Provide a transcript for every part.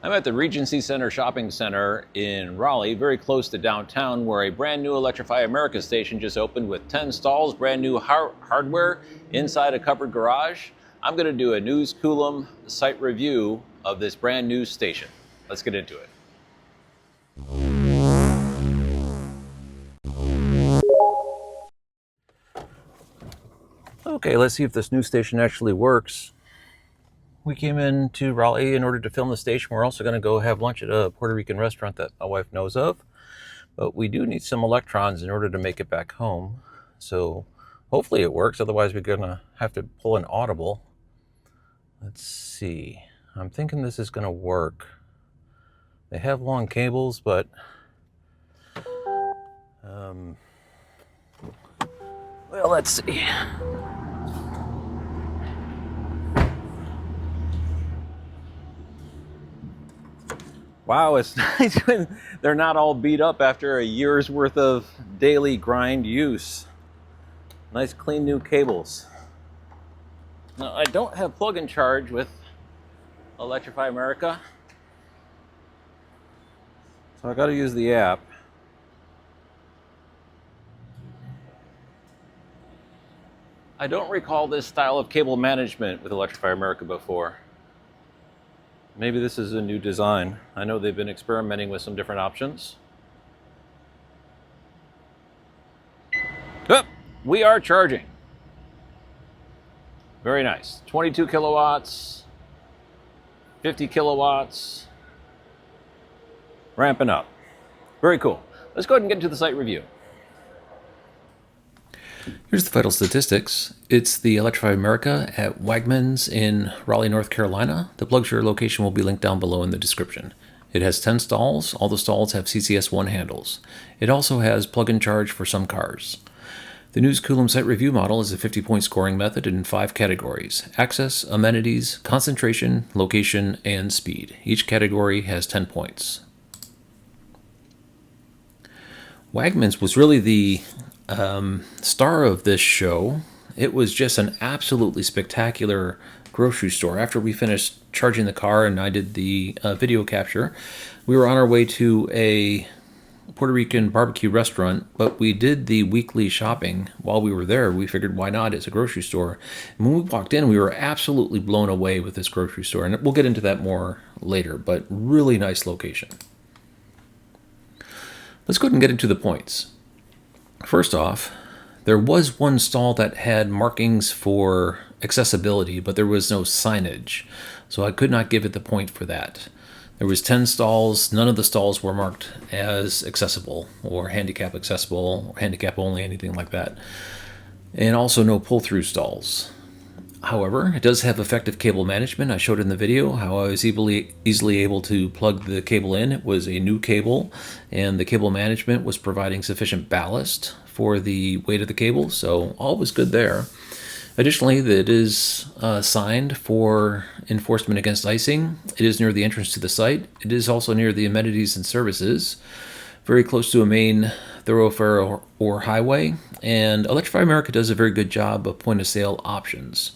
I'm at the Regency Center Shopping Center in Raleigh, very close to downtown, where a brand new Electrify America station just opened with 10 stalls, brand new hardware inside a covered garage. I'm going to do a News Coolum site review of this brand new station. Let's get into it. Okay, let's see if this new station actually works. We came into Raleigh in order to film the station. We're also going to go have lunch at a Puerto Rican restaurant that my wife knows of. But we do need some electrons in order to make it back home. So hopefully it works. Otherwise we're going to have to pull an audible. Let's see. I'm thinking this is going to work. They have long cables, but well, let's see. Wow, it's nice when they're not all beat up after a year's worth of daily grind use. Nice clean new cables. Now, I don't have plug-in charge with Electrify America, so I got to use the app. I don't recall this style of cable management with Electrify America before. Maybe this is a new design. I know they've been experimenting with some different options. Oh, we are charging. Very nice. 22 kilowatts, 50 kilowatts, ramping up. Very cool. Let's go ahead and get into the site review. Here's the vital statistics. It's the Electrify America at Wegmans in Raleigh, North Carolina. The plug-share location will be linked down below in the description. It has 10 stalls. All the stalls have CCS1 handles. It also has plug-in charge for some cars. The News Coolum site review model is a 50-point scoring method in 5 categories: access, amenities, concentration, location, and speed. Each category has 10 points. Wegmans was really the star of this show. It was just an absolutely spectacular grocery store. After we finished charging the car and I did the video capture, we were on our way to a Puerto Rican barbecue restaurant, but we did the weekly shopping while we were there. We figured, why not? It's a grocery store. And when we walked in, we were absolutely blown away with this grocery store, and we'll get into that more later, but really nice location. Let's go ahead and get into the points. First off, there was one stall that had markings for accessibility, but there was no signage, so I could not give it the point for that. There was 10 stalls. None of the stalls were marked as accessible or handicap accessible or handicap only, anything like that. And also no pull-through stalls. However, it does have effective cable management. I showed in the video how I was easily able to plug the cable in. It was a new cable, and the cable management was providing sufficient ballast for the weight of the cable, so all was good there. Additionally, it is signed for enforcement against icing. It is near the entrance to the site. It is also near the amenities and services, very close to a main thoroughfare or highway, and Electrify America does a very good job of point-of-sale options.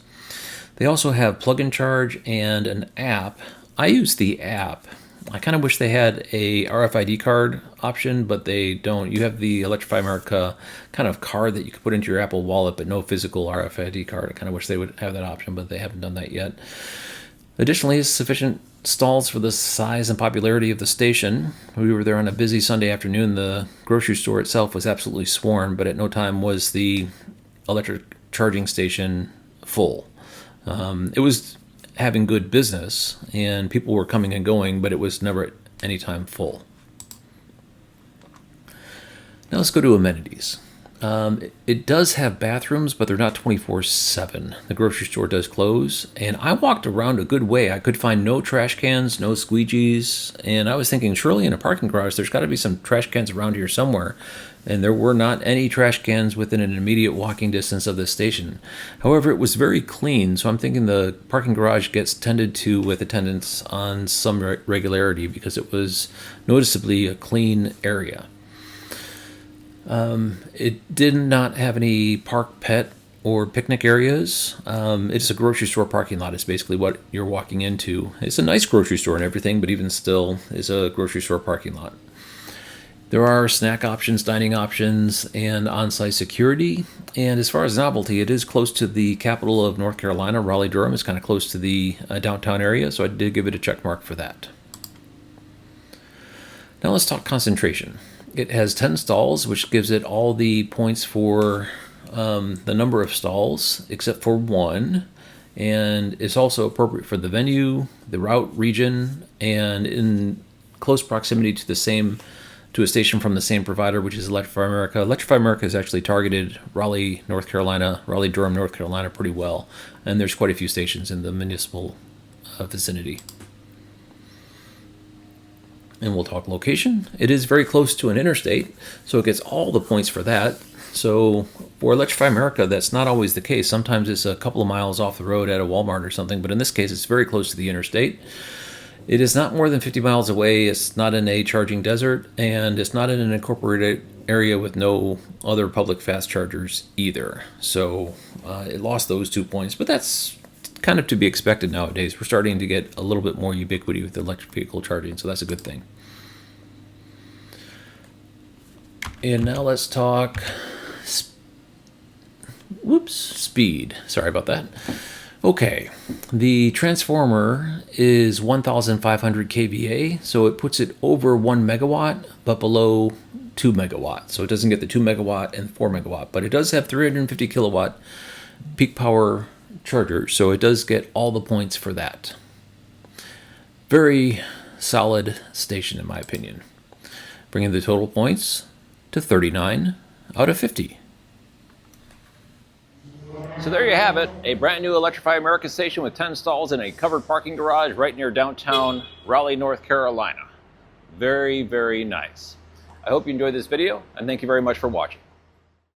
They also have plug-in charge and an app. I use the app. I kind of wish they had a RFID card option, but they don't. You have the Electrify America kind of card that you could put into your Apple Wallet, but no physical RFID card. I kind of wish they would have that option, but they haven't done that yet. Additionally, sufficient stalls for the size and popularity of the station. We were there on a busy Sunday afternoon. The grocery store itself was absolutely swarmed, but at no time was the electric charging station full. It was having good business, and people were coming and going, but it was never at any time full. Now let's go to amenities. It does have bathrooms, but they're not 24/7. The grocery store does close, and I walked around a good way. I could find no trash cans, no squeegees, and I was thinking, surely in a parking garage there's got to be some trash cans around here somewhere, and there were not any trash cans within an immediate walking distance of this station. However, it was very clean, so I'm thinking the parking garage gets tended to with attendants on some regularity because it was noticeably a clean area. It did not have any park pet or picnic areas. It's a grocery store parking lot is basically what you're walking into. It's a nice grocery store and everything, but even still is a grocery store parking lot. There are snack options, dining options, and on-site security. And as far as novelty, it is close to the capital of North Carolina, Raleigh-Durham. It's kind of close to the downtown area, so I did give it a check mark for that. Now let's talk concentration. It has 10 stalls, which gives it all the points for the number of stalls, except for one. And it's also appropriate for the venue, the route, region, and in close proximity to a station from the same provider, which is Electrify America. Electrify America has actually targeted Raleigh, North Carolina, Raleigh-Durham, North Carolina pretty well. And there's quite a few stations in the municipal vicinity. And we'll talk location. It is very close to an interstate, so it gets all the points for that. So for Electrify America, that's not always the case. Sometimes it's a couple of miles off the road at a Walmart or something, but in this case, it's very close to the interstate. It is not more than 50 miles away. It's not in a charging desert, and it's not in an incorporated area with no other public fast chargers either. So it lost those 2 points, but that's kind of to be expected nowadays. We're starting to get a little bit more ubiquity with electric vehicle charging, so that's a good thing. And now let's talk speed. Sorry about that. Okay, the transformer is 1,500 kVA, so it puts it over 1 megawatt, but below 2 megawatt. So it doesn't get the 2 megawatt and 4 megawatt, but it does have 350 kilowatt peak power charger, so it does get all the points for that. Very solid station in my opinion, bringing the total points to 39 out of 50. So there you have it, a brand new Electrify America station with 10 stalls in a covered parking garage right near downtown Raleigh, North Carolina. Very, very nice. I hope you enjoyed this video, and thank you very much for watching.